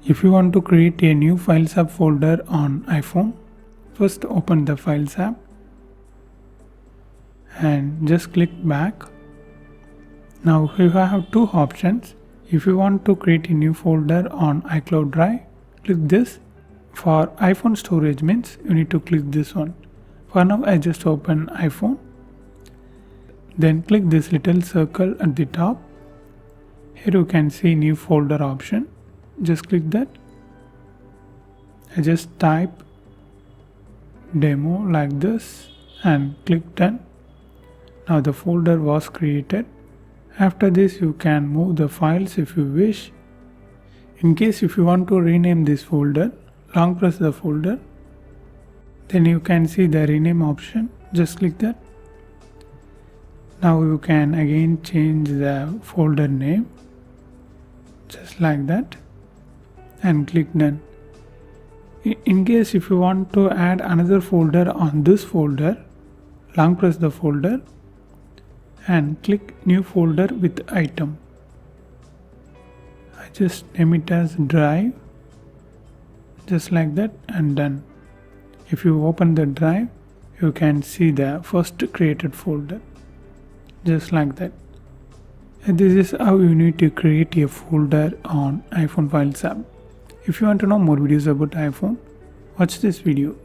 If you want to create a new Files app folder on iPhone, first open the Files app and just click back. Now you have two options. If you want to create a new folder on iCloud Drive, click this. For iPhone storage means you need to click this one. For now I just open iPhone. Then click this little circle at the top. Here you can see new folder option. Just click that. I just type demo like this and click done. Now the folder was created. After this you can move the files if you wish. In case if you want to rename this folder, long press the folder. Then you can see the rename option. Just click that. Now you can again change the folder name. Just like that. And click done. In case if you want to add another folder on this folder, long press the folder and click new folder with item. I just name it as drive, just like that, and done. If you open the drive, you can see the first created folder, just like that. And this is how you need to create a folder on iPhone Files app. If you want to know more videos about iPhone, watch this video.